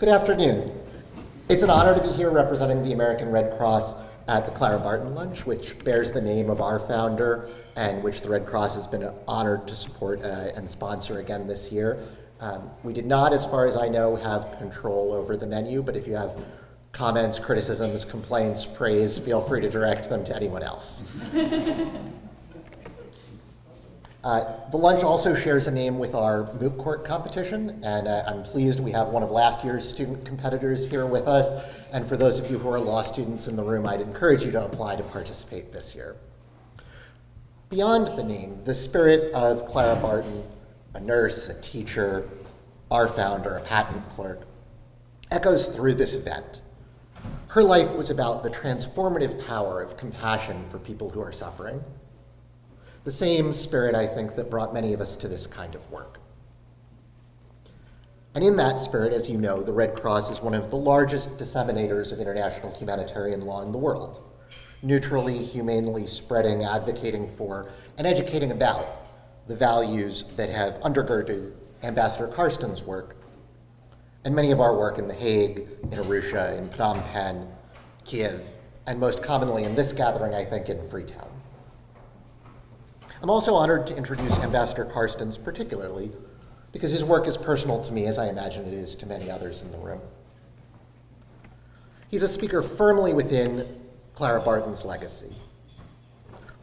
Good afternoon. It's an honor to be here representing the American Red Cross at the Clara Barton Lunch, which bears the name of our founder and which the Red Cross has been honored to support and sponsor again this year. We did not, as far as I know, have control over the menu, but if you have comments, criticisms, complaints, praise, feel free to direct them to anyone else. The lunch also shares a name with our moot court competition, and I'm pleased we have one of last year's student competitors here with us. And for those of you who are law students in the room, I'd encourage you to apply to participate this year. Beyond the name, the spirit of Clara Barton, a nurse, a teacher, our founder, a patent clerk, echoes through this event. Her life was about the transformative power of compassion for people who are suffering. The same spirit, I think, that brought many of us to this kind of work. And in that spirit, as you know, the Red Cross is one of the largest disseminators of international humanitarian law in the world, neutrally, humanely spreading, advocating for, and educating about the values that have undergirded Ambassador Carstens' work, and many of our work in The Hague, in Arusha, in Phnom Penh, Kiev, and most commonly in this gathering, I think, in Freetown. I'm also honored to introduce Ambassador Carstens particularly because his work is personal to me, as I imagine it is to many others in the room. He's a speaker firmly within Clara Barton's legacy.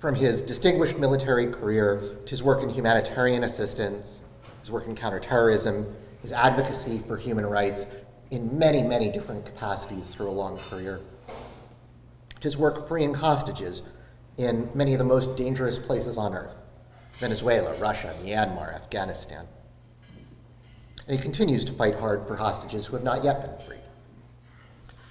From his distinguished military career to his work in humanitarian assistance, his work in counterterrorism, his advocacy for human rights in many, many different capacities through a long career, to his work freeing hostages in many of the most dangerous places on earth, Venezuela, Russia, Myanmar, Afghanistan. And he continues to fight hard for hostages who have not yet been freed.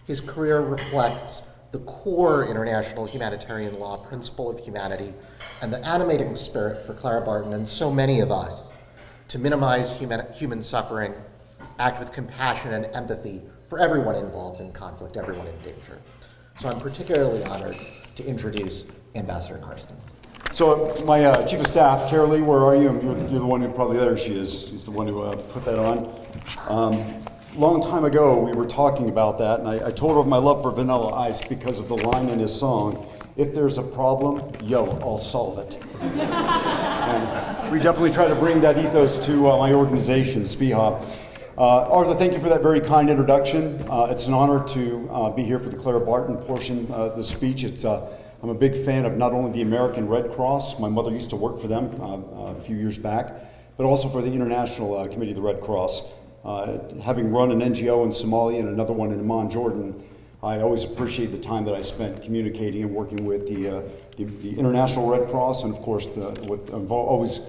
His career reflects the core international humanitarian law principle of humanity and the animating spirit for Clara Barton and so many of us to minimize human suffering, act with compassion and empathy for everyone involved in conflict, everyone in danger. So I'm particularly honored to introduce Ambassador Carstens. So my Chief of Staff, Carolee, where are you? You're the one who probably, there she is. She's the one who put that on. Long time ago, we were talking about that, and I told her of my love for Vanilla Ice because of the line in his song, "If there's a problem, yo, I'll solve it." And we definitely try to bring that ethos to my organization, SPIHA. Arthur, thank you for that very kind introduction. It's an honor to be here for the Clara Barton portion of the speech. I'm a big fan of not only the American Red Cross, my mother used to work for them a few years back, but also for the International Committee of the Red Cross. Having run an NGO in Somalia and another one in Amman, Jordan, I always appreciate the time that I spent communicating and working with the International Red Cross, and of course, I'm always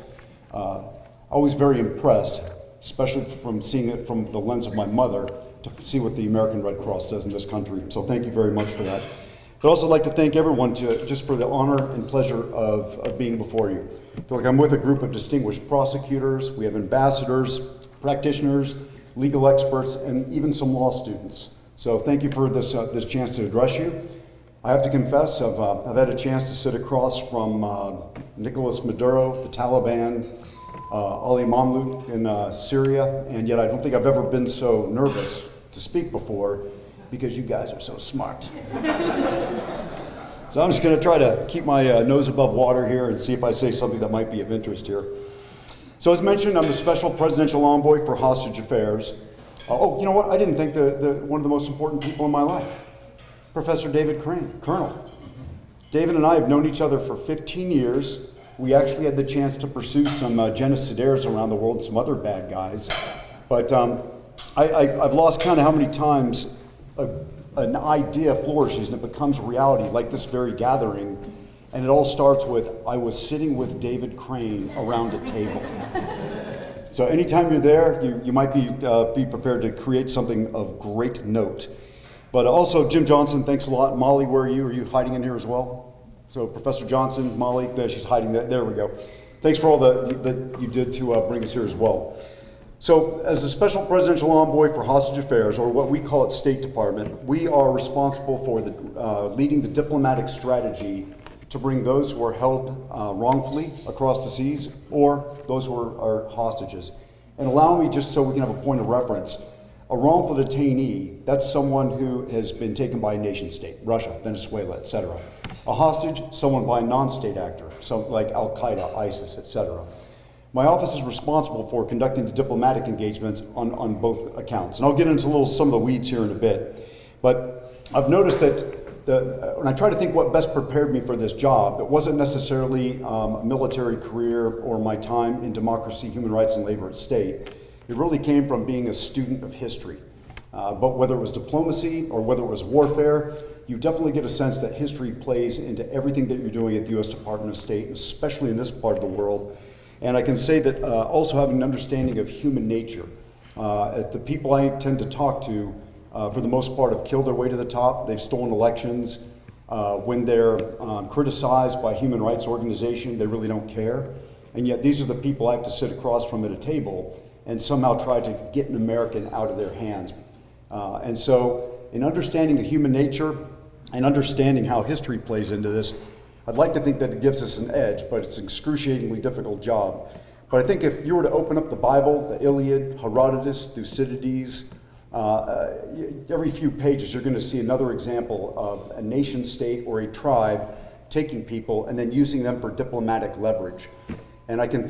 very impressed, especially from seeing it from the lens of my mother, to see what the American Red Cross does in this country. So thank you very much for that. I'd also like to thank everyone just for the honor and pleasure of being before you. I feel like I'm with a group of distinguished prosecutors, we have ambassadors, practitioners, legal experts, and even some law students. So thank you for this chance to address you. I have to confess, I've had a chance to sit across from Nicolas Maduro, the Taliban, Ali Mamluk in Syria, and yet I don't think I've ever been so nervous to speak before because you guys are so smart. So I'm just going to try to keep my nose above water here and see if I say something that might be of interest here. So as mentioned, I'm the Special Presidential Envoy for Hostage Affairs. Oh, you know what? I didn't think one of the most important people in my life, Professor David Crane, Colonel. David and I have known each other for 15 years. We actually had the chance to pursue some genocidaires around the world, some other bad guys. But I've lost count of how many times an idea flourishes and it becomes reality, like this very gathering. And it all starts with, I was sitting with David Crane around a table. So anytime you're there, you might be prepared to create something of great note. But also, Jim Johnson, thanks a lot. Molly, where are you? Are you hiding in here as well? So Professor Johnson, Molly, there, she's hiding there. There we go. Thanks for all that you did to bring us here as well. So as the Special Presidential Envoy for Hostage Affairs, or what we call it State Department, we are responsible for leading the diplomatic strategy to bring those who are held wrongfully across the seas or those who are hostages. And allow me, just so we can have a point of reference, A wrongful detainee, that's someone who has been taken by a nation state, Russia, Venezuela, etc. A hostage, someone by a non-state actor, so like Al-Qaeda, ISIS, etc. My office is responsible for conducting the diplomatic engagements on both accounts. And I'll get into some of the weeds here in a bit. But I've noticed that when I try to think what best prepared me for this job, it wasn't necessarily a military career or my time in democracy, human rights, and labor at state. It really came from being a student of history. But whether it was diplomacy or whether it was warfare, you definitely get a sense that history plays into everything that you're doing at the U.S. Department of State, especially in this part of the world. And I can say that also having an understanding of human nature. The people I tend to talk to, for the most part, have killed their way to the top. They've stolen elections. When they're criticized by a human rights organization, they really don't care. And yet these are the people I have to sit across from at a table and somehow try to get an American out of their hands. And so in understanding the human nature and understanding how history plays into this, I'd like to think that it gives us an edge, but it's an excruciatingly difficult job. But I think if you were to open up the Bible, the Iliad, Herodotus, Thucydides, every few pages you're going to see another example of a nation state or a tribe taking people and then using them for diplomatic leverage. And I can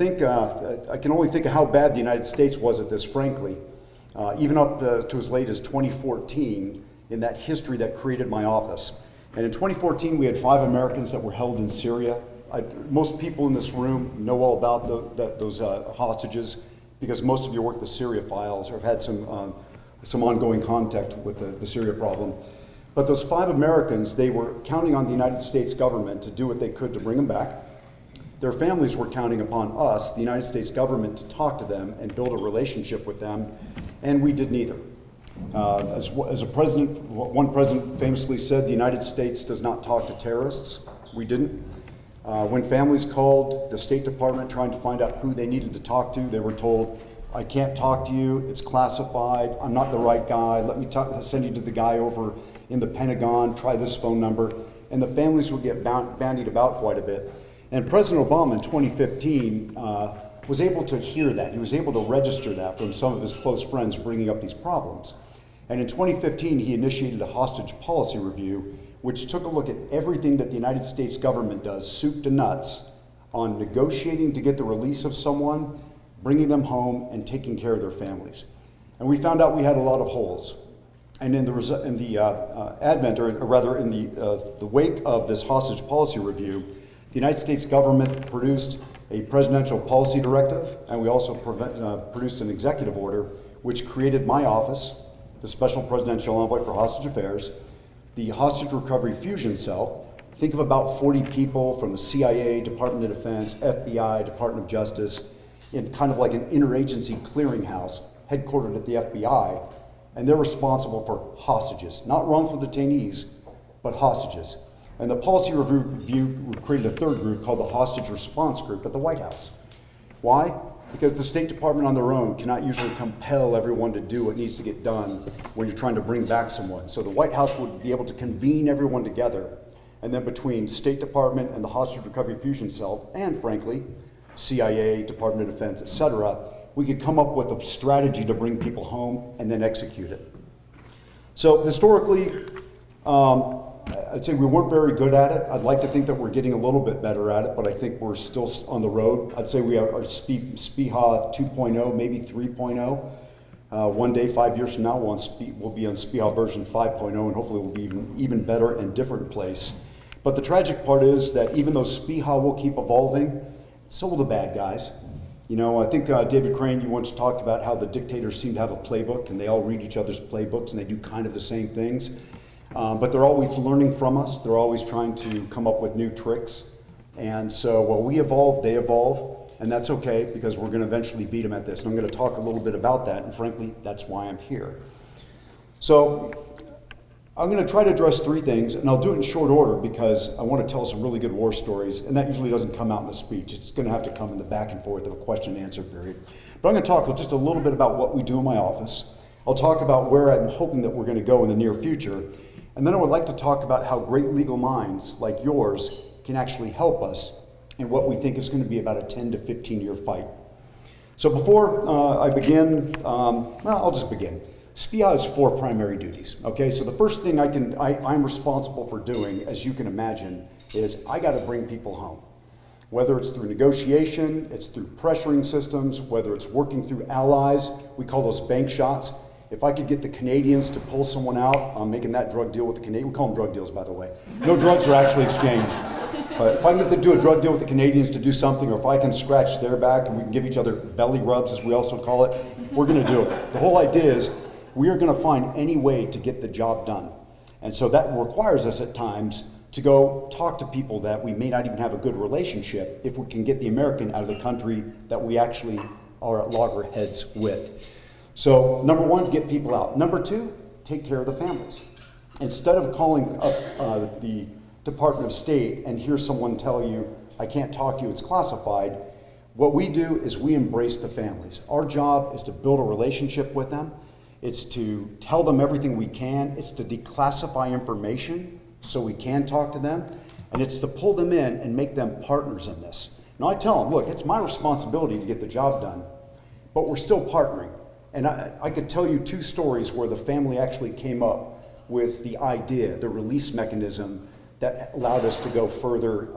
only think of how bad the United States was at this, frankly, even up to as late as 2014 in that history that created my office. And in 2014, we had 5 Americans that were held in Syria. Most people in this room know all about those hostages because most of you work the Syria files or have had some ongoing contact with the Syria problem. But those 5 Americans, they were counting on the United States government to do what they could to bring them back. Their families were counting upon us, the United States government, to talk to them and build a relationship with them, and we did neither. As one president famously said, the United States does not talk to terrorists. We didn't. When families called the State Department trying to find out who they needed to talk to, they were told, I can't talk to you, it's classified, I'm not the right guy, let me send you to the guy over in the Pentagon, try this phone number, and the families would get bandied about quite a bit. And President Obama in 2015 was able to hear that. He was able to register that from some of his close friends bringing up these problems. And in 2015, he initiated a hostage policy review, which took a look at everything that the United States government does, soup to nuts, on negotiating to get the release of someone, bringing them home, and taking care of their families. And we found out we had a lot of holes. And in the wake of this hostage policy review, the United States government produced a presidential policy directive, and we also produced an executive order, which created my office, the Special Presidential Envoy for Hostage Affairs, the Hostage Recovery Fusion Cell. Think of about 40 people from the CIA, Department of Defense, FBI, Department of Justice, in kind of like an interagency clearinghouse headquartered at the FBI, and they're responsible for hostages, not wrongful detainees, but hostages. And the policy review created a third group called the Hostage Response Group at the White House. Why? Because the State Department on their own cannot usually compel everyone to do what needs to get done when you're trying to bring back someone. So the White House would be able to convene everyone together, and then between State Department and the Hostage Recovery Fusion Cell, and frankly, CIA, Department of Defense, etc., we could come up with a strategy to bring people home and then execute it. So historically, I'd say we weren't very good at it. I'd like to think that we're getting a little bit better at it, but I think we're still on the road. I'd say we are SPIHA 2.0, maybe 3.0. One day, 5 years from now, we'll be on SPIHA version 5.0, and hopefully we'll be even better and different place. But the tragic part is that even though SPIHA will keep evolving, so will the bad guys. You know, I think David Crane, you once talked about how the dictators seem to have a playbook, and they all read each other's playbooks, and they do kind of the same things. But they're always learning from us. They're always trying to come up with new tricks. And so while we evolve, they evolve, and that's okay because we're going to eventually beat them at this. And I'm going to talk a little bit about that, and frankly, that's why I'm here. So I'm going to try to address 3 things, and I'll do it in short order because I want to tell some really good war stories, and that usually doesn't come out in a speech. It's going to have to come in the back and forth of a question and answer period. But I'm going to talk just a little bit about what we do in my office. I'll talk about where I'm hoping that we're going to go in the near future. And then I would like to talk about how great legal minds like yours can actually help us in what we think is going to be about a 10 to 15 year fight. So before I begin, I'll just begin. SPIA has 4 primary duties, okay? So the first thing I'm responsible for doing, as you can imagine, is I gotta bring people home. Whether it's through negotiation, it's through pressuring systems, whether it's working through allies, we call those bank shots. If I could get the Canadians to pull someone out, I'm making that drug deal with the Canadians. We call them drug deals, by the way. No drugs are actually exchanged. But if I can get to do a drug deal with the Canadians to do something, or if I can scratch their back and we can give each other belly rubs, as we also call it, we're gonna do it. The whole idea is we are gonna find any way to get the job done. And so that requires us at times to go talk to people that we may not even have a good relationship if we can get the American out of the country that we actually are at loggerheads with. So number 1, get people out. Number 2, take care of the families. Instead of calling up the Department of State and hear someone tell you, I can't talk to you, it's classified, what we do is we embrace the families. Our job is to build a relationship with them. It's to tell them everything we can. It's to declassify information so we can talk to them. And it's to pull them in and make them partners in this. Now I tell them, look, it's my responsibility to get the job done, but we're still partnering. And I could tell you 2 stories where the family actually came up with the idea, the release mechanism that allowed us to go further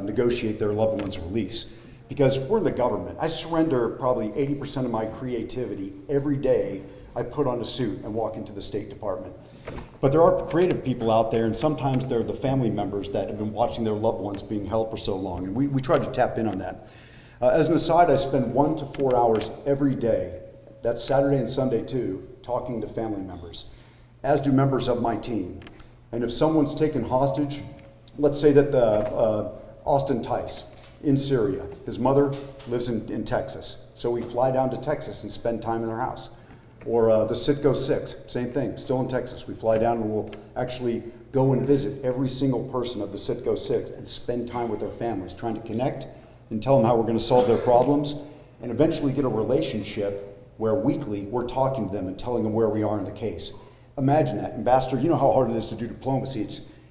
negotiate their loved one's release. Because we're in the government. I surrender probably 80% of my creativity every day. I put on a suit and walk into the State Department. But there are creative people out there, and sometimes they're the family members that have been watching their loved ones being held for so long, and we try to tap in on that. As an aside, I spend 1 to 4 hours every day, that's Saturday and Sunday too, talking to family members, as do members of my team. And if someone's taken hostage, let's say that Austin Tice in Syria, his mother lives in Texas, so we fly down to Texas and spend time in their house. Or the Citgo 6, same thing, still in Texas. We fly down and we'll actually go and visit every single person of the Citgo 6 and spend time with their families, trying to connect and tell them how we're going to solve their problems, and eventually get a relationship where weekly we're talking to them and telling them where we are in the case. Imagine that. Ambassador, you know how hard it is to do diplomacy.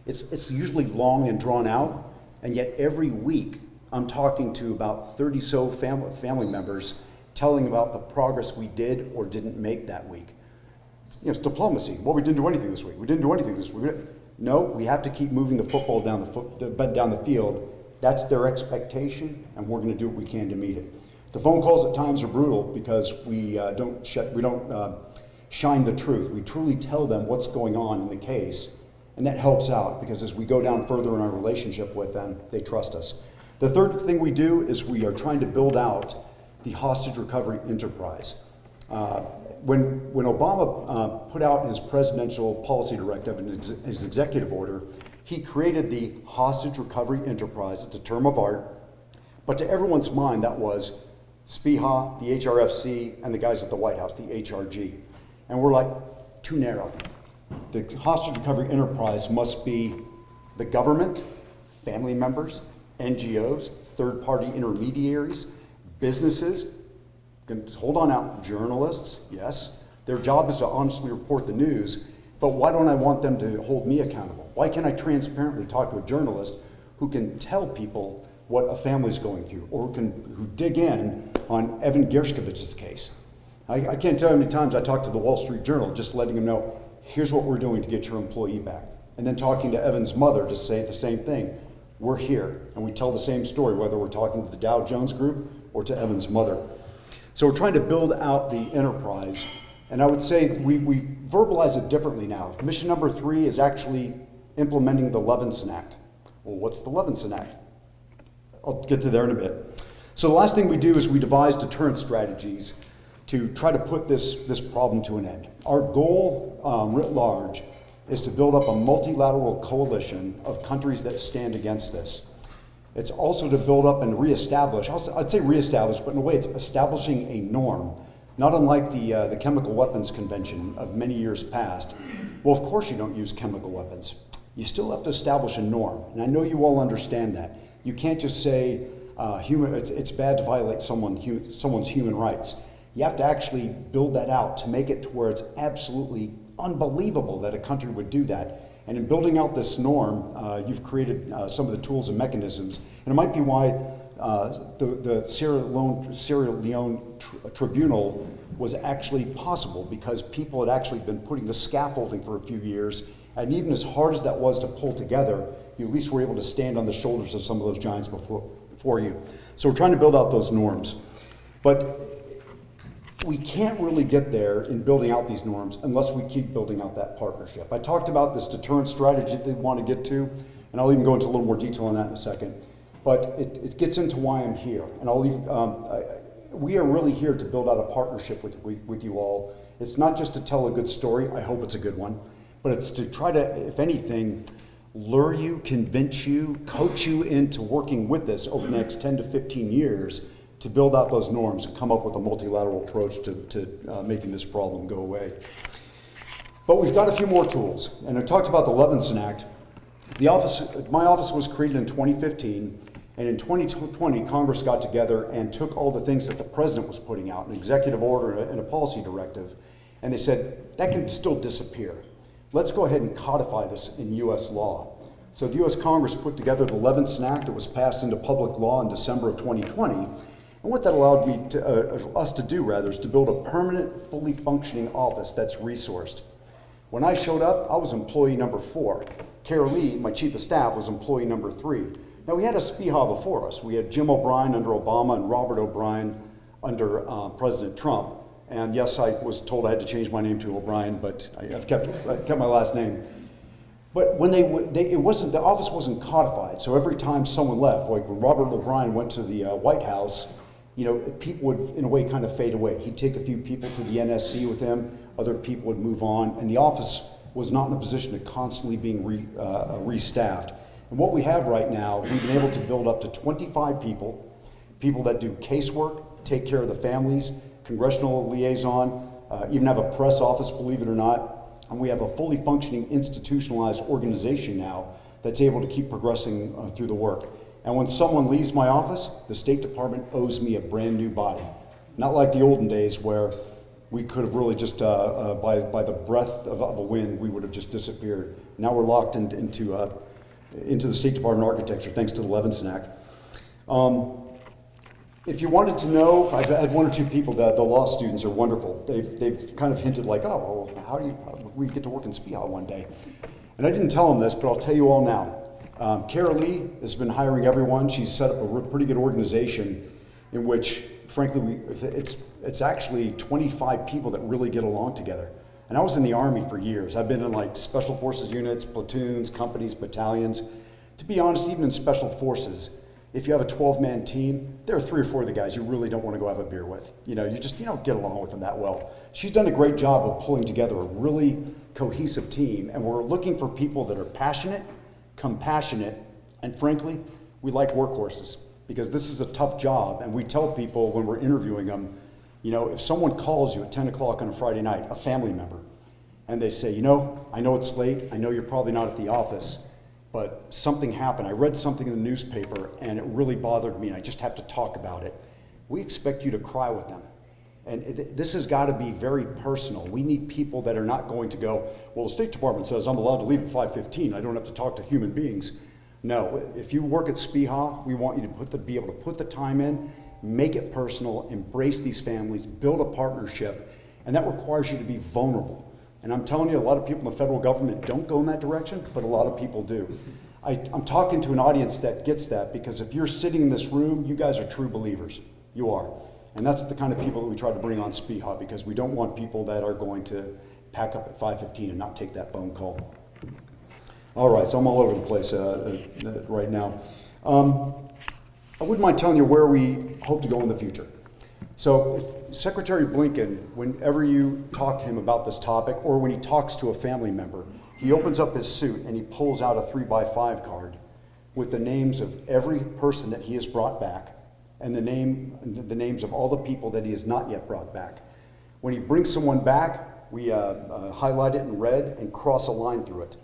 It's usually long and drawn out, and yet every week I'm talking to about 30 so family members telling about the progress we did or didn't make that week. You know, it's diplomacy. Well, we didn't do anything this week. We didn't do anything this week. No, we have to keep moving the football down the field. That's their expectation, and we're going to do what we can to meet it. The phone calls at times are brutal because we don't shine the truth. We truly tell them what's going on in the case, and that helps out because as we go down further in our relationship with them, they trust us. The third thing we do is we are trying to build out the hostage recovery enterprise. When Obama put out his presidential policy directive and his executive order, he created the hostage recovery enterprise. It's a term of art, but to everyone's mind that was SPIHA, the HRFC, and the guys at the White House, the HRG. And we're like, too narrow. The hostage recovery enterprise must be the government, family members, NGOs, third-party intermediaries, businesses, hold on out, journalists, yes. Their job is to honestly report the news, but why don't I want them to hold me accountable? Why can't I transparently talk to a journalist who can tell people what a family's going through, or who dig in on Evan Gershkovich's case? I can't tell you how many times I talked to the Wall Street Journal, just letting them know, here's what we're doing to get your employee back. And then talking to Evan's mother to say the same thing. We're here, and we tell the same story, whether we're talking to the Dow Jones Group or to Evan's mother. So we're trying to build out the enterprise, and I would say we verbalize it differently now. Mission number 3 is actually implementing the Levinson Act. Well, what's the Levinson Act? I'll get to there in a bit. So the last thing we do is we devise deterrent strategies to try to put this problem to an end. Our goal, writ large, is to build up a multilateral coalition of countries that stand against this. It's also to build up and reestablish, I'd say reestablish, but in a way it's establishing a norm, not unlike the Chemical Weapons Convention of many years past. Well, of course you don't use chemical weapons. You still have to establish a norm, and I know you all understand that. You can't just say it's bad to violate someone's human rights. You have to actually build that out to make it to where it's absolutely unbelievable that a country would do that. And in building out this norm, you've created some of the tools and mechanisms. And it might be why the Sierra Leone tribunal was actually possible because people had actually been putting the scaffolding for a few years, and even as hard as that was to pull together, you at least were able to stand on the shoulders of some of those giants before you. So we're trying to build out those norms. But we can't really get there in building out these norms unless we keep building out that partnership. I talked about this deterrent strategy they want to get to, and I'll even go into a little more detail on that in a second. But it gets into why I'm here. And we are really here to build out a partnership with you all. It's not just to tell a good story, I hope it's a good one, but it's to try to, if anything, lure you, convince you, coach you into working with us over the next 10 to 15 years to build out those norms and come up with a multilateral approach to making this problem go away. But we've got a few more tools, and I talked about the Levinson Act. My office was created in 2015, and in 2020, Congress got together and took all the things that the president was putting out, an executive order and a policy directive, and they said, that can still disappear. Let's go ahead and codify this in US law. So the US Congress put together the Levinson Act. It was passed into public law in December of 2020. And what that allowed us to do is to build a permanent, fully functioning office that's resourced. When I showed up, I was employee number 4. Kara Lee, my chief of staff, was employee number 3. Now, we had a SPIHA before us. We had Jim O'Brien under Obama and Robert O'Brien under President Trump. And yes, I was told I had to change my name to O'Brien, but I've kept my last name. But when the office wasn't codified. So every time someone left, like when Robert O'Brien went to the White House, people would, in a way, kind of fade away. He'd take a few people to the NSC with him, other people would move on, and the office was not in a position to constantly being restaffed. And what we have right now, we've been able to build up to 25 people that do casework, take care of the families, congressional liaison, even have a press office, believe it or not. And we have a fully functioning institutionalized organization now that's able to keep progressing through the work. And when someone leaves my office, the State Department owes me a brand new body. Not like the olden days where we could have really just, by the breath of a wind, we would have just disappeared. Now we're locked into the State Department architecture thanks to the Levinson Act. If you wanted to know, I've had 1 or 2 people, the law students are wonderful. They've kind of hinted like, oh, well, how do we get to work in SPIHA one day? And I didn't tell them this, but I'll tell you all now. Kara Lee has been hiring everyone. She's set up a pretty good organization in which, frankly, it's actually 25 people that really get along together. And I was in the Army for years. I've been in like special forces units, platoons, companies, battalions. To be honest, even in special forces, if you have a 12-man team, there are 3 or 4 of the guys you really don't want to go have a beer with. You don't get along with them that well. She's done a great job of pulling together a really cohesive team, and we're looking for people that are passionate, compassionate, and frankly, we like workhorses because this is a tough job, and we tell people when we're interviewing them, if someone calls you at 10 o'clock on a Friday night, a family member, and they say, I know it's late, I know you're probably not at the office, but something happened. I read something in the newspaper and it really bothered me and I just have to talk about it. We expect you to cry with them. And this has got to be very personal. We need people that are not going to go, well, the State Department says I'm allowed to leave at 5:15. I don't have to talk to human beings. No, if you work at SPIHA, we want you to be able to put the time in, make it personal, embrace these families, build a partnership, and that requires you to be vulnerable. And I'm telling you, a lot of people in the federal government don't go in that direction, but a lot of people do. I'm talking to an audience that gets that because if you're sitting in this room, you guys are true believers. You are. And that's the kind of people that we try to bring on SPIHA because we don't want people that are going to pack up at 5:15 and not take that phone call. All right, so I'm all over the place right now. I wouldn't mind telling you where we hope to go in the future. So if Secretary Blinken, whenever you talk to him about this topic or when he talks to a family member, he opens up his suit and he pulls out a 3x5 card with the names of every person that he has brought back and the names of all the people that he has not yet brought back. When he brings someone back, we highlight it in red and cross a line through it.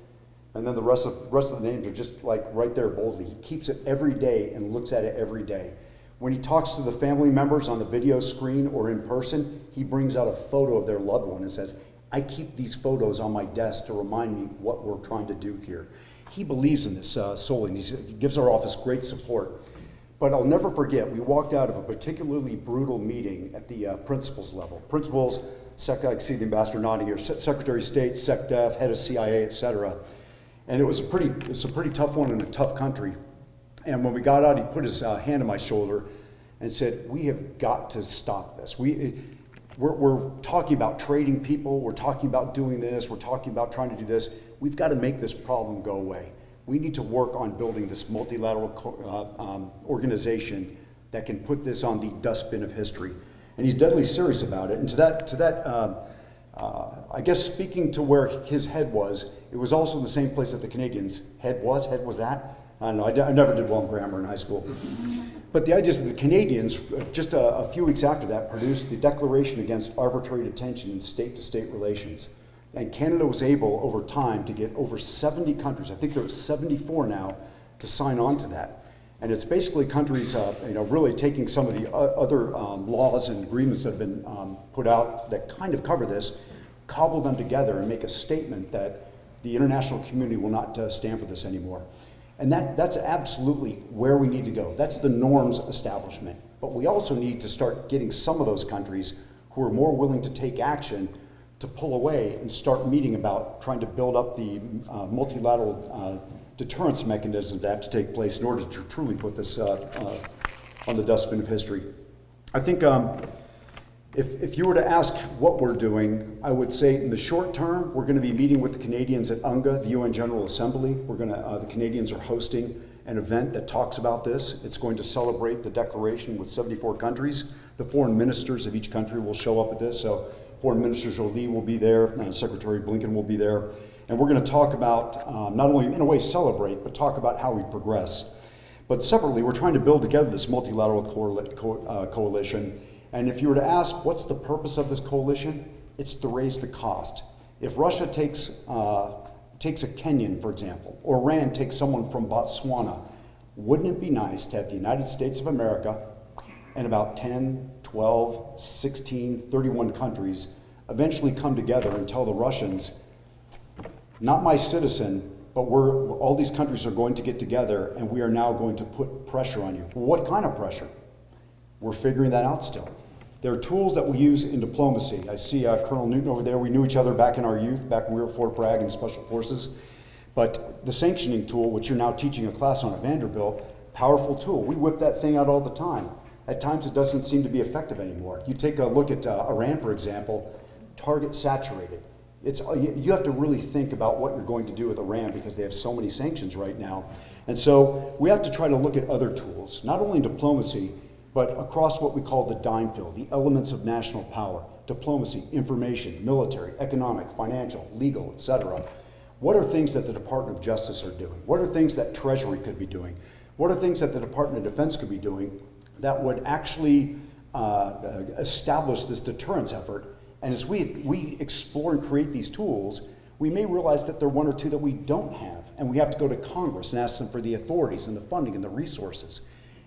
And then the rest of the names are just like right there boldly. He keeps it every day and looks at it every day. When he talks to the family members on the video screen or in person, he brings out a photo of their loved one and says, I keep these photos on my desk to remind me what we're trying to do here. He believes in this solely, and he gives our office great support. But I'll never forget, we walked out of a particularly brutal meeting at the principals level. Principals, I see the ambassador nodding here, Secretary of State, SecDef, head of CIA, et cetera. And it was a pretty tough one in a tough country. And when we got out, he put his hand on my shoulder and said, we have got to stop this. We're talking about trading people, we're talking about doing this, we're talking about trying to do this. We've got to make this problem go away. We need to work on building this multilateral organization that can put this on the dustbin of history. And he's deadly serious about it. And to that, I guess speaking to where his head was, it was also the same place that the Canadians' head was at. I don't know, I never did well in grammar in high school. But the idea is that the Canadians, just a few weeks after that, produced the Declaration Against Arbitrary Detention in State-to-State Relations. And Canada was able, over time, to get over 70 countries, I think there are 74 now, to sign on to that. And it's basically countries, really taking some of the other laws and agreements that have been put out that kind of cover this, cobble them together and make a statement that the international community will not stand for this anymore. And that's absolutely where we need to go. That's the norms establishment. But we also need to start getting some of those countries who are more willing to take action to pull away and start meeting about trying to build up the multilateral deterrence mechanisms that have to take place in order to truly put this on the dustbin of history. I think if you were to ask what we're doing, I would say in the short term, we're going to be meeting with the Canadians at UNGA, the UN General Assembly. The Canadians are hosting an event that talks about this. It's going to celebrate the declaration with 74 countries. The foreign ministers of each country will show up at this. So Foreign Minister Jolie will be there, Secretary Blinken will be there. And we're going to talk about, not only in a way celebrate, but talk about how we progress. But separately, we're trying to build together this multilateral coalition. And if you were to ask, what's the purpose of this coalition? It's to raise the cost. If Russia takes a Kenyan, for example, or Iran takes someone from Botswana, wouldn't it be nice to have the United States of America and about 10, 12, 16, 31 countries eventually come together and tell the Russians, not my citizen, but all these countries are going to get together and we are now going to put pressure on you. What kind of pressure? We're figuring that out still. There are tools that we use in diplomacy. I see Colonel Newton over there. We knew each other back in our youth, back when we were at Fort Bragg in Special Forces. But the sanctioning tool, which you're now teaching a class on at Vanderbilt, powerful tool. We whip that thing out all the time. At times it doesn't seem to be effective anymore. You take a look at Iran, for example, target saturated. You have to really think about what you're going to do with Iran because they have so many sanctions right now. And so we have to try to look at other tools, not only in diplomacy, but across what we call the dime field, the elements of national power, diplomacy, information, military, economic, financial, legal, etc. What are things that the Department of Justice are doing? What are things that Treasury could be doing? What are things that the Department of Defense could be doing that would actually establish this deterrence effort? And as we explore and create these tools, we may realize that there are one or two that we don't have, and we have to go to Congress and ask them for the authorities and the funding and the resources.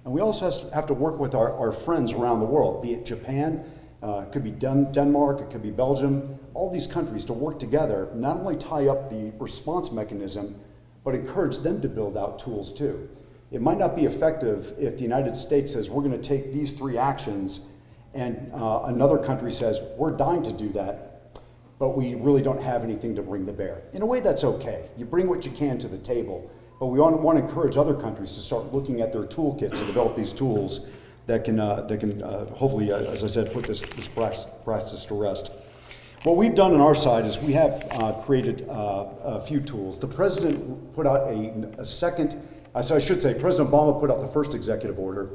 And we also have to work with our friends around the world, be it Japan, it could be Denmark, it could be Belgium, all these countries to work together, not only tie up the response mechanism, but encourage them to build out tools too. It might not be effective if the United States says, we're going to take these 3 actions, and another country says, we're dying to do that, but we really don't have anything to bring to bear. In a way, that's okay. You bring what you can to the table. But we want to encourage other countries to start looking at their toolkit to develop these tools that can hopefully, as I said, put this practice to rest. What we've done on our side is we have created a few tools. The president put out President Obama put out the first executive order.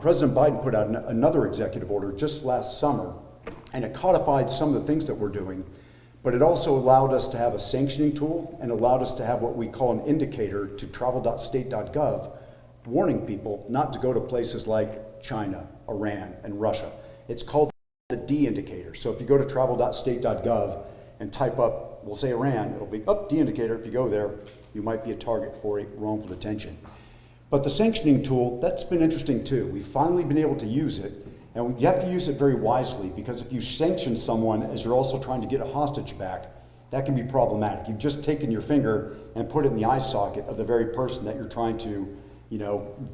President Biden put out another executive order just last summer, and it codified some of the things that we're doing. But it also allowed us to have a sanctioning tool and allowed us to have what we call an indicator to travel.state.gov, warning people not to go to places like China, Iran, and Russia. It's called the D indicator. So if you go to travel.state.gov and type up, we'll say Iran, it'll be D indicator. If you go there, you might be a target for a wrongful detention. But the sanctioning tool, that's been interesting too. We've finally been able to use it. And you have to use it very wisely, because if you sanction someone as you're also trying to get a hostage back, that can be problematic. You've just taken your finger and put it in the eye socket of the very person that you're trying to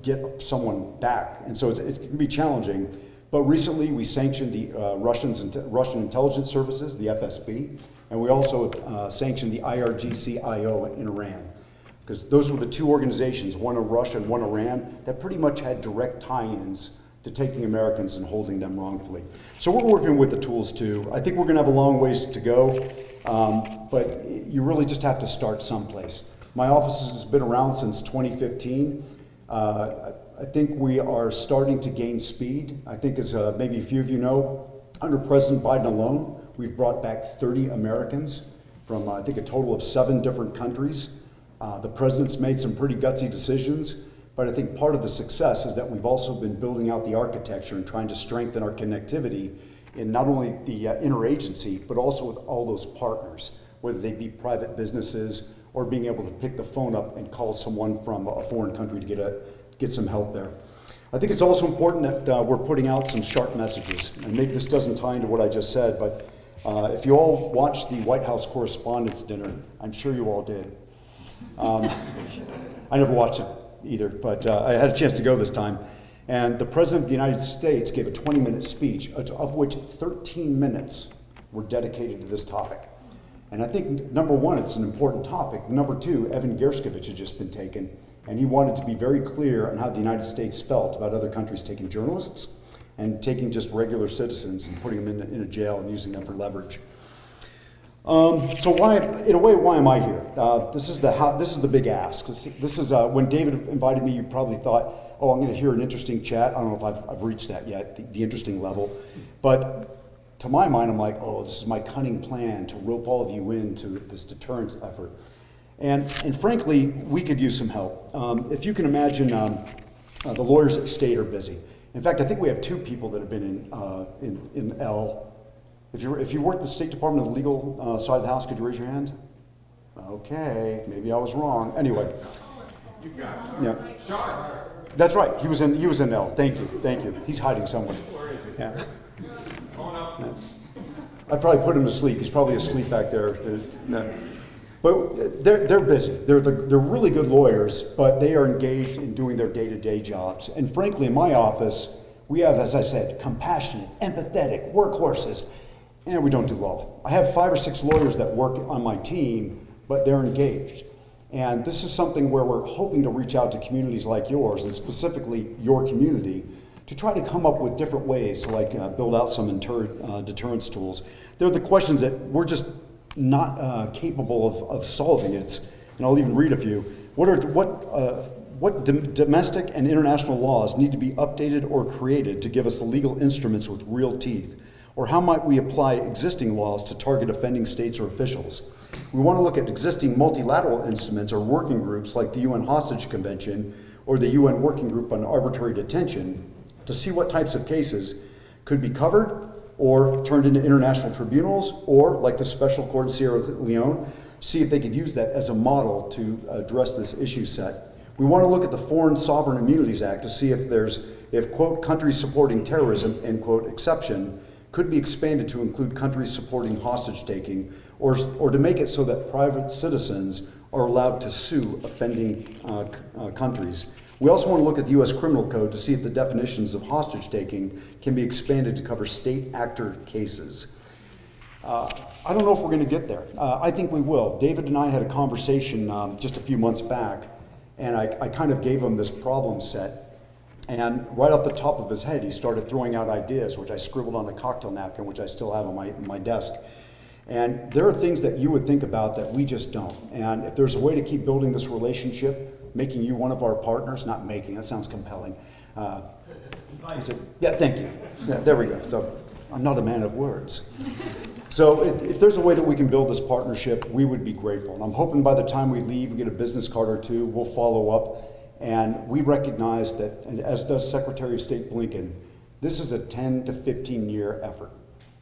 get someone back. And so it can be challenging. But recently we sanctioned the Russian intelligence services, the FSB, and we also sanctioned the IRGC-IO in Iran. Because those were the two organizations, one in Russia and one in Iran, that pretty much had direct tie-ins to taking Americans and holding them wrongfully. So we're working with the tools too. I think we're gonna have a long ways to go, but you really just have to start someplace. My office has been around since 2015. I think we are starting to gain speed. I think as maybe a few of you know, under President Biden alone, we've brought back 30 Americans from I think a total of 7 different countries. The president's made some pretty gutsy decisions, but I think part of the success is that we've also been building out the architecture and trying to strengthen our connectivity in not only the interagency, but also with all those partners, whether they be private businesses or being able to pick the phone up and call someone from a foreign country to get some help there. I think it's also important that we're putting out some sharp messages, and maybe this doesn't tie into what I just said, but if you all watched the White House Correspondents' Dinner, I'm sure you all did. I never watched it either, but I had a chance to go this time. And the President of the United States gave a 20-minute speech, of which 13 minutes were dedicated to this topic. And I think, number one, it's an important topic. Number two, Evan Gershkovich had just been taken, and he wanted to be very clear on how the United States felt about other countries taking journalists and taking just regular citizens and putting them in a jail and using them for leverage. So why, in a way, why am I here? This is the big ask. This is when David invited me, you probably thought, oh, I'm going to hear an interesting chat. I don't know if I've reached that yet, the interesting level. But to my mind, I'm like, oh, this is my cunning plan to rope all of you into this deterrence effort. And frankly, we could use some help. If you can imagine, the lawyers at state are busy. In fact, I think we have 2 people that have been in L. If you work the State Department of the legal side of the house, could you raise your hand? Okay, maybe I was wrong. Anyway. You got it. Yeah. Sean. That's right. He was in L. Thank you. He's hiding somewhere. Yeah. I'd probably put him to sleep. He's probably asleep back there. No. But they're busy. They're really good lawyers, but they are engaged in doing their day-to-day jobs. And frankly, in my office, we have, as I said, compassionate, empathetic workhorses, and we don't do law. I have 5 or 6 lawyers that work on my team, but they're engaged. And this is something where we're hoping to reach out to communities like yours, and specifically your community, to try to come up with different ways to build out some deterrence tools. They're the questions that we're just not capable of solving. And I'll even read a few. What domestic and international laws need to be updated or created to give us the legal instruments with real teeth? Or how might we apply existing laws to target offending states or officials? We want to look at existing multilateral instruments or working groups like the UN Hostage Convention or the UN Working Group on Arbitrary Detention to see what types of cases could be covered or turned into international tribunals, or like the Special Court in Sierra Leone, see if they could use that as a model to address this issue set. We want to look at the Foreign Sovereign Immunities Act to see if quote, countries supporting terrorism, end quote, exception could be expanded to include countries supporting hostage taking, or to make it so that private citizens are allowed to sue offending countries. We also want to look at the U.S. Criminal Code to see if the definitions of hostage taking can be expanded to cover state actor cases. I don't know if we're going to get there. I think we will. David and I had a conversation just a few months back, and I kind of gave him this problem set. And right off the top of his head, he started throwing out ideas, which I scribbled on a cocktail napkin, which I still have on my desk. And there are things that you would think about that we just don't. And if there's a way to keep building this relationship, making you one of our partners, not making, that sounds compelling. Yeah, thank you. Yeah, there we go. So I'm not a man of words. So if there's a way that we can build this partnership, we would be grateful. And I'm hoping by the time we leave, we get a business card or 2, we'll follow up. And we recognize that, and as does Secretary of State Blinken, this is a 10 to 15 year effort.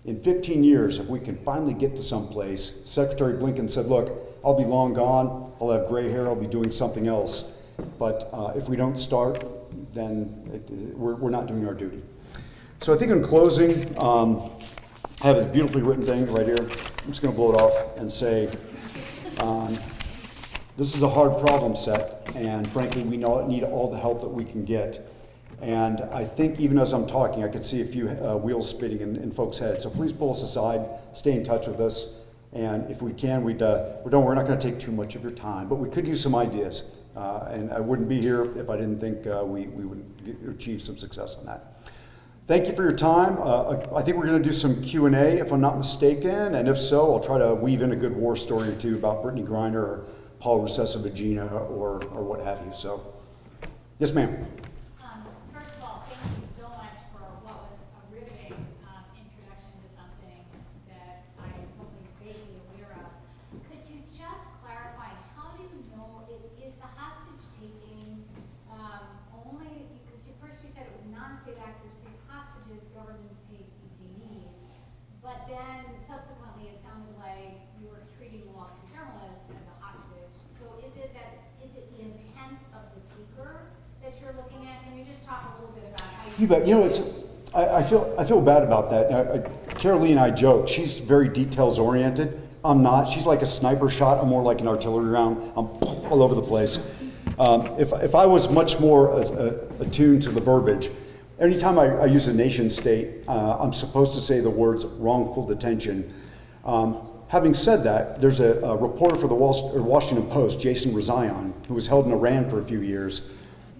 In 15 years, if we can finally get to some place, Secretary Blinken said, look, I'll be long gone, I'll have gray hair, I'll be doing something else. But if we don't start, then we're not doing our duty. So I think in closing, I have a beautifully written thing right here. I'm just gonna blow it off and say, This is a hard problem set, and frankly, we need all the help that we can get. And I think even as I'm talking, I could see a few wheels spinning in folks' heads. So please pull us aside, stay in touch with us, and if we can, we're not going to take too much of your time, but we could use some ideas. And I wouldn't be here if I didn't think we would achieve some success on that. Thank you for your time. I think we're going to do some Q&A, if I'm not mistaken, and if so, I'll try to weave in a good war story or two about Brittany Griner or Paul Rusesabagina or what have you. So, yes, ma'am. First of all, thank you so much for what was a riveting introduction to something that I was only vaguely aware of. Could you just clarify, how do you know is the hostage taking only, because you said it was non-state actors take hostages, governments take detainees, but then subsequently it sounded like you were treating the Wall Street journalist as a hostage. So is it the intent of the taker that you're looking at? Can you just talk a little bit about how You bet. You know, I feel bad about that. Carolee and I joke. She's very details oriented. I'm not. She's like a sniper shot. I'm more like an artillery round. I'm all over the place. If I was much more attuned to the verbiage, anytime I use a nation state, I'm supposed to say the words wrongful detention. Having said that, there's a reporter for the Washington Post, Jason Rezaian, who was held in Iran for a few years.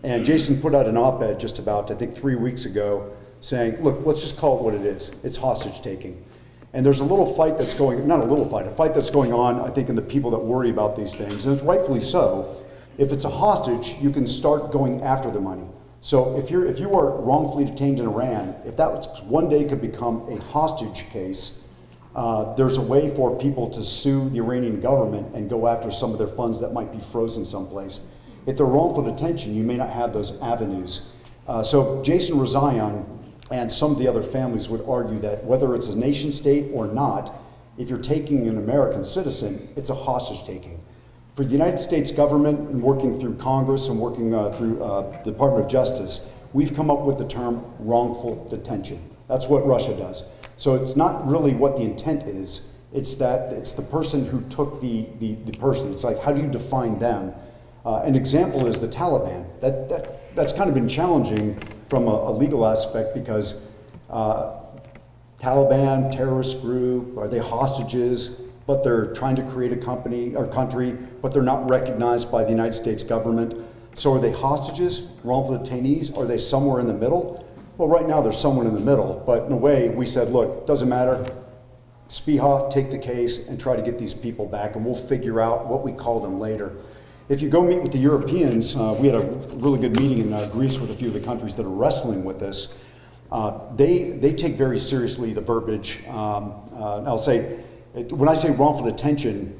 And Jason put out an op-ed just about, I think, 3 weeks ago saying, look, let's just call it what it is. It's hostage taking. And there's a little fight that's going, not a little fight, a fight that's going on, I think, in the people that worry about these things. And it's rightfully so. If it's a hostage, you can start going after the money. So if you are wrongfully detained in Iran, if that one day could become a hostage case, there's a way for people to sue the Iranian government and go after some of their funds that might be frozen someplace. If they're wrongful detention, you may not have those avenues. So Jason Rezaian and some of the other families would argue that whether it's a nation state or not, if you're taking an American citizen, it's a hostage taking. For the United States government and working through Congress and working through the Department of Justice, we've come up with the term wrongful detention. That's what Russia does. So it's not really what the intent is, it's the person who took the person. It's like, how do you define them? An example is the Taliban. That's kind of been challenging from a legal aspect because Taliban, terrorist group, are they hostages, but they're trying to create a company or country, but they're not recognized by the United States government. So are they hostages, wrongful detainees? Are they somewhere in the middle? Well, right now there's someone in the middle, but in a way we said, look, doesn't matter. Spiha, take the case and try to get these people back, and we'll figure out what we call them later. If you go meet with the Europeans, we had a really good meeting in Greece with a few of the countries that are wrestling with this. They take very seriously the verbiage. I'll say, when I say wrongful detention,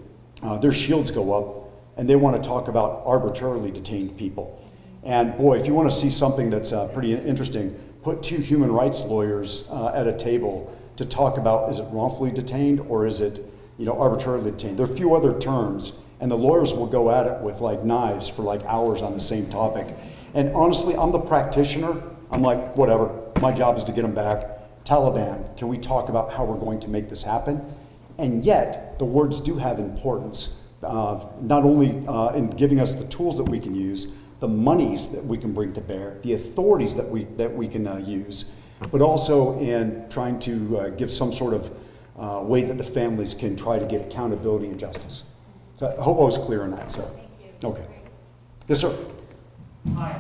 their shields go up, and they want to talk about arbitrarily detained people. And boy, if you want to see something that's pretty interesting, put two human rights lawyers at a table to talk about, is it wrongfully detained or is it, arbitrarily detained? There are a few other terms, and the lawyers will go at it with like knives for like hours on the same topic. And honestly, I'm the practitioner. I'm like, whatever, my job is to get them back. Taliban, can we talk about how we're going to make this happen? And yet, the words do have importance, not only in giving us the tools that we can use, the monies that we can bring to bear, the authorities that we can use, but also in trying to give some sort of way that the families can try to get accountability and justice. So I hope I was clear on that, sir. Thank you. Okay. Yes, sir. Hi.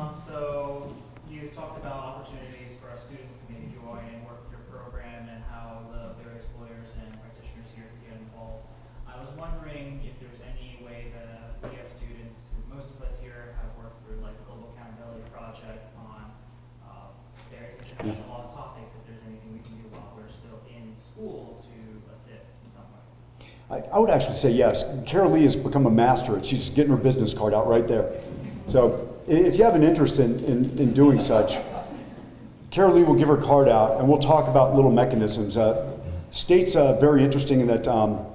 So you talked about opportunities for our students to maybe join and work with your program and how the various lawyers and practitioners here can get involved. I was wondering if there's any way that we as students, most of us here have worked through like the Global Accountability Project on various international law topics, if there's anything we can do while we're still in school to assist in some way. I would actually say yes. Carolee has become a master. She's getting her business card out right there. So if you have an interest in doing such, Carolee will give her card out and we'll talk about little mechanisms. State's very interesting in that,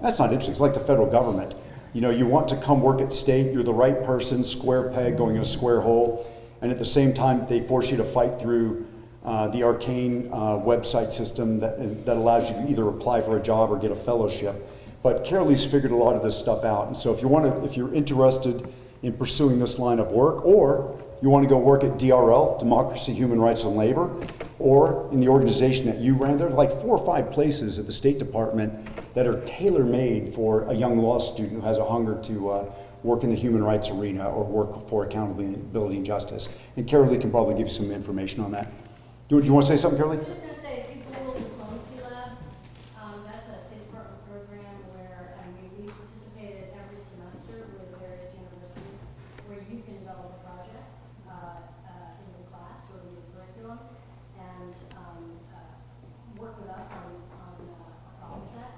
that's not interesting, it's like the federal government. You want to come work at state, you're the right person, square peg going in a square hole, and at the same time they force you to fight through the arcane website system that allows you to either apply for a job or get a fellowship. But Carolee's figured a lot of this stuff out. And so if you're interested in pursuing this line of work, or you want to go work at DRL, Democracy, Human Rights, and Labor, or in the organization that you ran, there are like 4 or 5 places at the State Department that are tailor-made for a young law student who has a hunger to work in the human rights arena or work for accountability and justice. And Carolee can probably give you some information on that. Do you want to say something, Carolee? I'm just going to say, if you Google Diplomacy Lab, that's a State Department program where we participated every semester with various universities where you can develop a project in your class or in your curriculum and work with us on a problem set.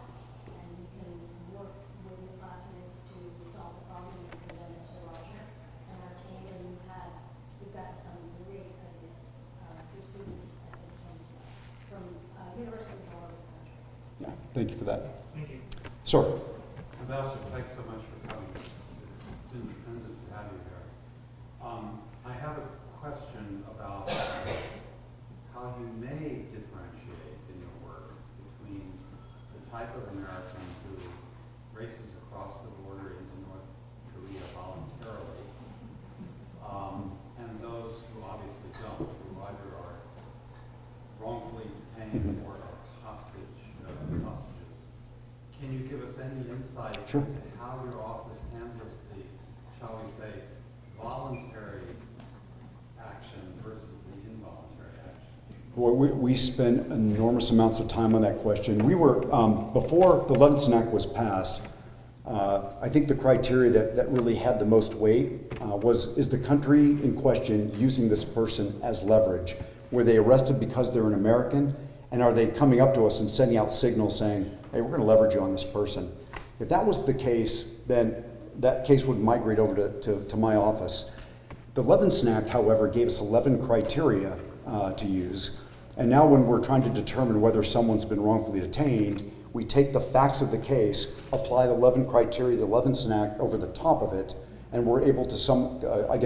And you can work with your classmates to solve the problem and present it to Roger and our team. And we've got some great ideas for students at the Diplomacy Lab from universities all over the country. Yeah, thank you for that. Thank you. Sir. Ambassador, thanks so much for coming. It's stupendous to have you here. I have a question about how you may differentiate in your work between the type of American who races across the border into North Korea voluntarily, and those who obviously don't, who either are wrongfully detained or are hostages. Can you give us any insight Sure. into how your office handles the, shall we say, voluntary action versus the involuntary action? Well, we spent enormous amounts of time on that question. We were, before the Levinson Act was passed, I think the criteria that really had the most weight is the country in question using this person as leverage? Were they arrested because they're an American? And are they coming up to us and sending out signals saying, hey, we're going to leverage you on this person? If that was the case, then that case would migrate over to my office. The Levinson Act, however, gave us 11 criteria to use. And now when we're trying to determine whether someone's been wrongfully detained, we take the facts of the case, apply the 11 criteria of the Levinson Act over the top of it, and we're able to I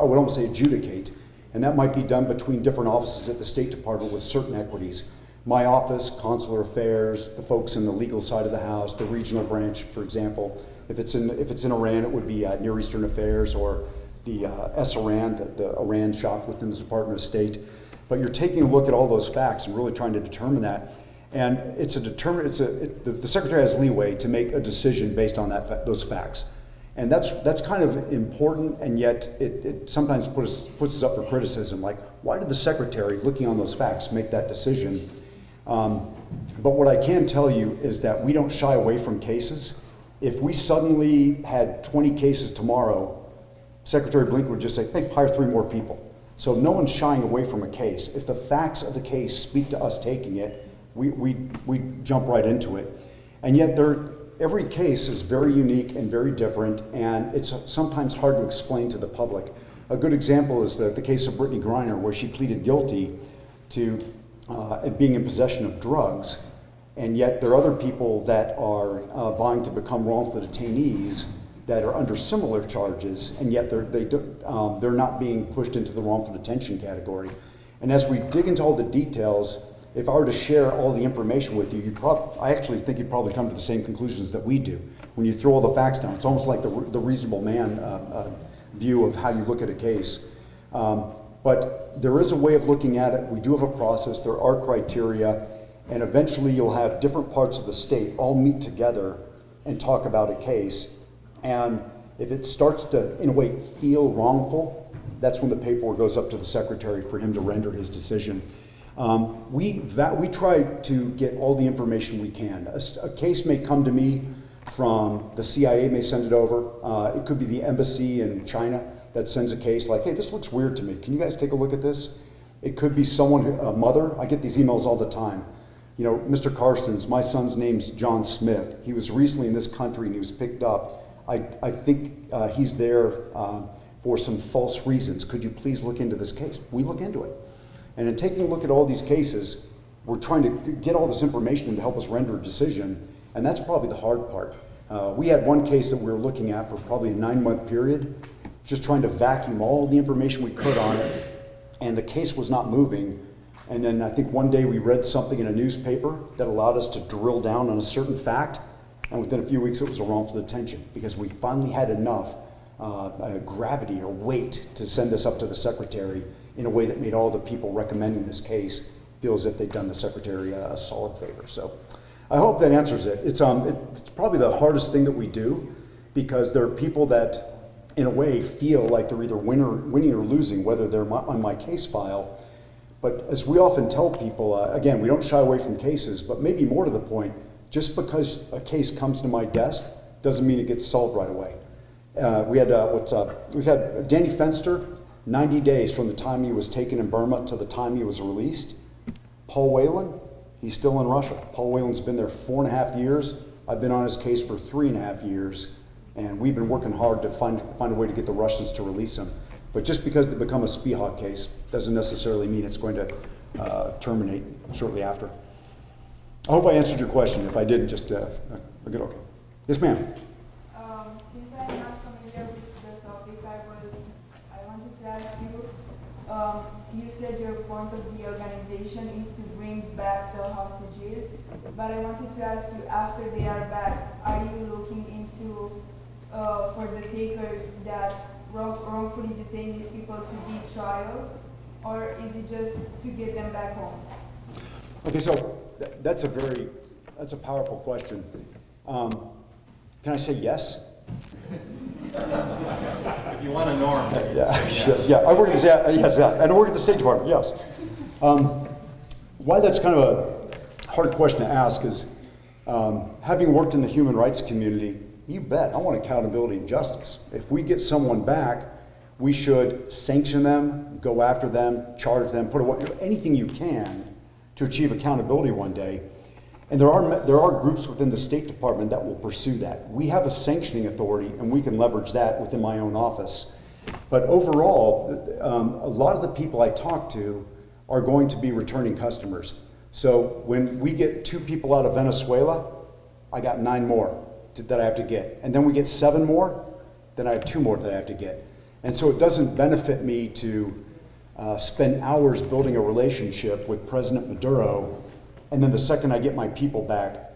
would almost say adjudicate. And that might be done between different offices at the State Department with certain equities. My office, consular affairs, the folks in the legal side of the house, the regional branch, for example. If it's in Iran, it would be Near Eastern Affairs or the SRAN, the Iran shop within the Department of State. But you're taking a look at all those facts and really trying to determine that. And the Secretary has leeway to make a decision based on those facts. And that's kind of important, and yet it sometimes puts us up for criticism. Like, why did the Secretary, looking on those facts, make that decision? But what I can tell you is that we don't shy away from cases. If we suddenly had 20 cases tomorrow, Secretary Blinken would just say, hey, hire 3 more people. So no one's shying away from a case. If the facts of the case speak to us taking it, we jump right into it. And yet every case is very unique and very different, and it's sometimes hard to explain to the public. A good example is the case of Brittany Griner, where she pleaded guilty to being in possession of drugs, and yet there are other people that are vying to become wrongful detainees that are under similar charges, and yet they're not being pushed into the wrongful detention category. And as we dig into all the details, if I were to share all the information with you, I actually think you'd probably come to the same conclusions that we do. When you throw all the facts down, it's almost like the reasonable man view of how you look at a case. But there is a way of looking at it. We do have a process. There are criteria. And eventually you'll have different parts of the state all meet together and talk about a case. And if it starts to, in a way, feel wrongful, that's when the paperwork goes up to the Secretary for him to render his decision. We try to get all the information we can. A case may come to me from the CIA, may send it over. It could be the embassy in China that sends a case like, hey, this looks weird to me. Can you guys take a look at this? It could be someone, a mother. I get these emails all the time. You know, Mr. Carstens, my son's name's John Smith. He was recently in this country and he was picked up. I think he's there for some false reasons. Could you please look into this case? We look into it. And in taking a look at all these cases, we're trying to get all this information to help us render a decision, and that's probably the hard part. We had one case that we were looking at for probably a 9-month period, just trying to vacuum all the information we could on it, and the case was not moving. And then I think one day we read something in a newspaper that allowed us to drill down on a certain fact, And within a few weeks, it was a wrongful detention because we finally had enough gravity or weight to send this up to the secretary in a way that made all the people recommending this case feel as if they'd done the secretary a solid favor. So I hope that answers it. It's probably the hardest thing that we do because there are people that, in a way, feel like they're either winning or losing, whether they're on my case file. But as we often tell people, again, we don't shy away from cases, but maybe more to the point, just because a case comes to my desk doesn't mean it gets solved right away. We've had Danny Fenster, 90 days from the time he was taken in Burma to the time he was released. Paul Whelan, he's still in Russia. Paul Whelan's been there 4.5 years. I've been on his case for 3.5 years, and we've been working hard to find a way to get the Russians to release him. But just because they become a Spihak case doesn't necessarily mean it's going to terminate shortly after. I hope I answered your question. If I didn't, just good. Okay. Yes, ma'am. Since I'm not familiar with the topic, I wanted to ask you. You said your point of the organization is to bring back the hostages, but I wanted to ask you, after they are back, are you looking into for the takers that wrongfully detain these people to be trial, or is it just to get them back home? Okay, so that's a powerful question. Can I say yes? If you want a norm. Yeah. I work at and I work at the State Department. Yes. Why that's kind of a hard question to ask is, having worked in the human rights community, you bet I want accountability and justice. If we get someone back, we should sanction them, go after them, charge them, put away anything you can to achieve accountability one day. And there are groups within the State Department that will pursue that. We have a sanctioning authority, and we can leverage that within my own office. But overall, a lot of the people I talk to are going to be returning customers. So when we get 2 people out of Venezuela, I got 9 more that I have to get. And then we get 7 more, then I have 2 more that I have to get. And so it doesn't benefit me to spend hours building a relationship with President Maduro, and then the second I get my people back,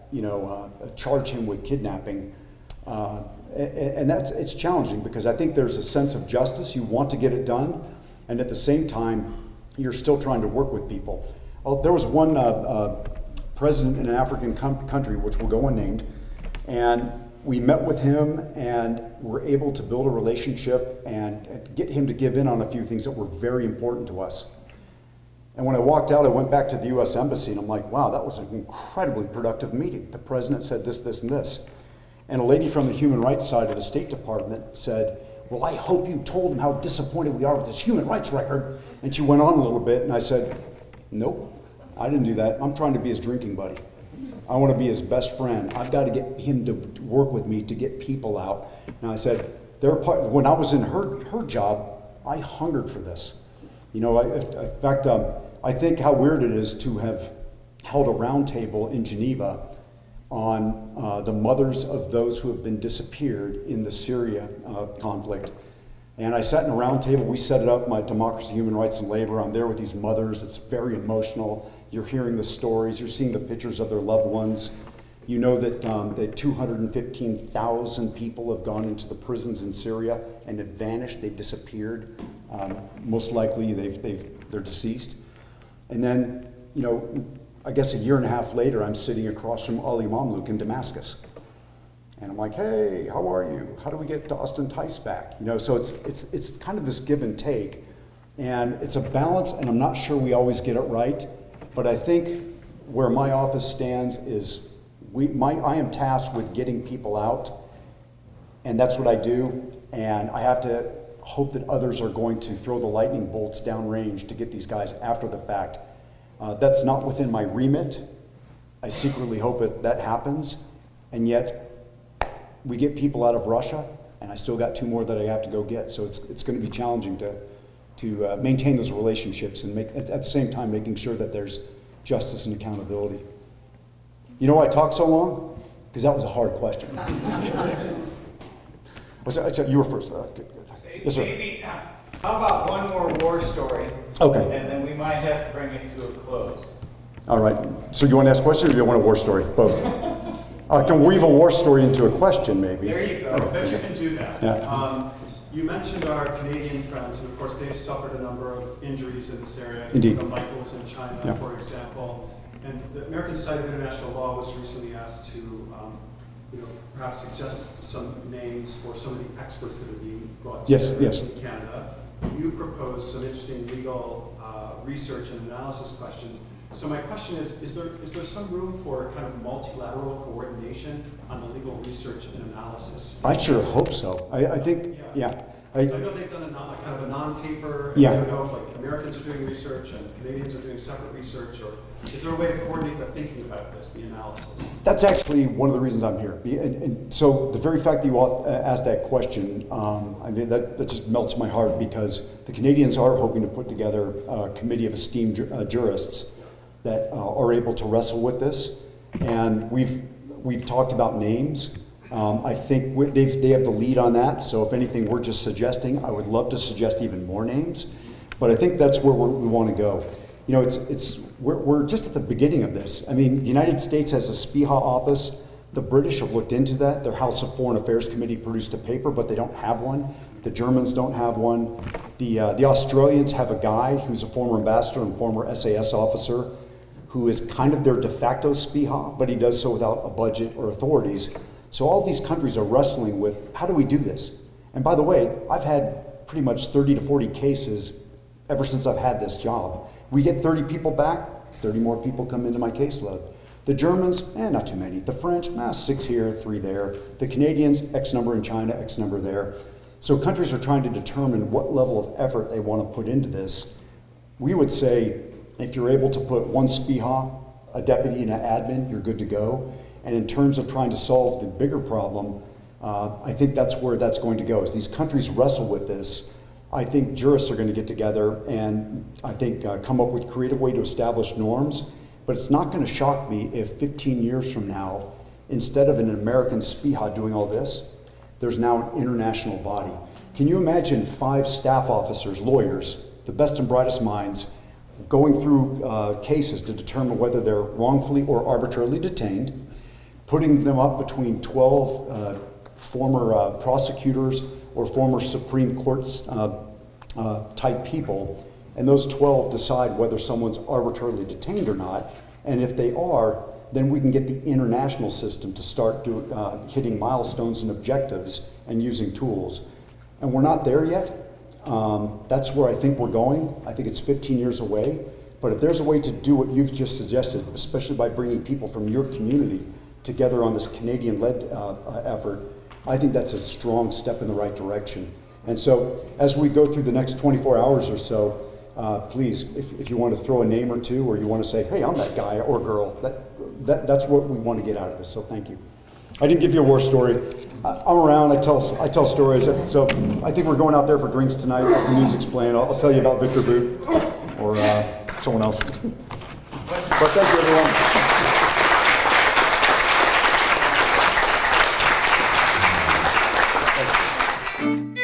charge him with kidnapping. And it's challenging because I think there's a sense of justice. You want to get it done, and at the same time, you're still trying to work with people. There was one president in an African country, which will go unnamed, and we met with him and were able to build a relationship and get him to give in on a few things that were very important to us. And when I walked out, I went back to the U.S. Embassy, and I'm like, wow, that was an incredibly productive meeting. The president said this, this, and this. And a lady from the human rights side of the State Department said, well, I hope you told him how disappointed we are with his human rights record. And she went on a little bit, and I said, nope, I didn't do that. I'm trying to be his drinking buddy. I want to be his best friend. I've got to get him to work with me to get people out. And I said, when I was in her job, I hungered for this. In fact, I think how weird it is to have held a roundtable in Geneva on the mothers of those who have been disappeared in the Syria conflict. And I sat in a roundtable. We set it up, my Democracy, Human Rights, and Labor. I'm there with these mothers. It's very emotional. You're hearing the stories. You're seeing the pictures of their loved ones. You know that 215,000 people have gone into the prisons in Syria and have vanished. They've disappeared. Most likely they're deceased. And then, I guess a year and a half later, I'm sitting across from Ali Mamluk in Damascus. And I'm like, hey, how are you? How do we get Austin Tice back? So it's kind of this give and take. And it's a balance, and I'm not sure we always get it right. But I think where my office stands is I am tasked with getting people out, and that's what I do. And I have to hope that others are going to throw the lightning bolts downrange to get these guys after the fact. That's not within my remit. I secretly hope that happens. And yet, we get people out of Russia, and I still got 2 more that I have to go get. So it's going to be challenging to maintain those relationships and at the same time making sure that there's justice and accountability. You know why I talked so long? Because that was a hard question. You were first. Good. Yes, sir. Maybe, how about one more war story? Okay. And then we might have to bring it to a close. All right. So you want to ask a question or you want a war story? Both. I can weave a war story into a question, maybe. There you go. I bet you can do that. Yeah. You mentioned our Canadian friends, and of course they've suffered a number of injuries in this area. Indeed. The Michaels in China, Yeah. for example. And the American Society of International Law was recently asked to, perhaps suggest some names for some of the experts that are being brought Yes, together yes. in Canada. You proposed some interesting legal research and analysis questions. So my question is there some room for kind of multilateral coordination on the legal research and analysis? I sure hope so. I think, yeah. I know they've done kind of a non-paper. Yeah. I don't know if like Americans are doing research and Canadians are doing separate research, or is there a way to coordinate the thinking about this, the analysis? That's actually one of the reasons I'm here. And so the very fact that you asked that question, I mean, that just melts my heart, because the Canadians are hoping to put together a committee of esteemed jurists that are able to wrestle with this. And we've talked about names. I think they have the lead on that. So if anything, we're just suggesting. I would love to suggest even more names, but I think that's where we want to go. You know, we're just at the beginning of this. I mean, the United States has a SPIHA office. The British have looked into that. Their House of Foreign Affairs Committee produced a paper, but they don't have one. The Germans don't have one. The Australians have a guy who's a former ambassador and former SAS officer who is kind of their de facto SPIHA, but he does so without a budget or authorities. So all these countries are wrestling with, how do we do this? And by the way, I've had pretty much 30 to 40 cases ever since I've had this job. We get 30 people back, 30 more people come into my caseload. The Germans, not too many. The French, 6 here, 3 there. The Canadians, X number in China, X number there. So countries are trying to determine what level of effort they want to put into this. We would say, if you're able to put one SPIHA, a deputy and an admin, you're good to go. And in terms of trying to solve the bigger problem, I think that's where that's going to go. As these countries wrestle with this, I think jurists are going to get together and I think come up with a creative way to establish norms. But it's not going to shock me if 15 years from now, instead of an American SPIHA doing all this, there's now an international body. Can you imagine 5 staff officers, lawyers, the best and brightest minds, going through cases to determine whether they're wrongfully or arbitrarily detained, putting them up between 12 former prosecutors or former Supreme Court's type people, and those 12 decide whether someone's arbitrarily detained or not, and if they are, then we can get the international system to start hitting milestones and objectives and using tools. And we're not there yet. That's where I think we're going. I think it's 15 years away, but if there's a way to do what you've just suggested, especially by bringing people from your community together on this Canadian-led effort, I think that's a strong step in the right direction. And so as we go through the next 24 hours or so, please, if you want to throw a name or two, or you want to say, hey, I'm that guy or girl, that's what we want to get out of this, so thank you. I didn't give you a war story. I'm around, I tell stories, so I think we're going out there for drinks tonight, as the news explained. I'll tell you about Victor Boot, or someone else. But thank you, everyone. Thank you.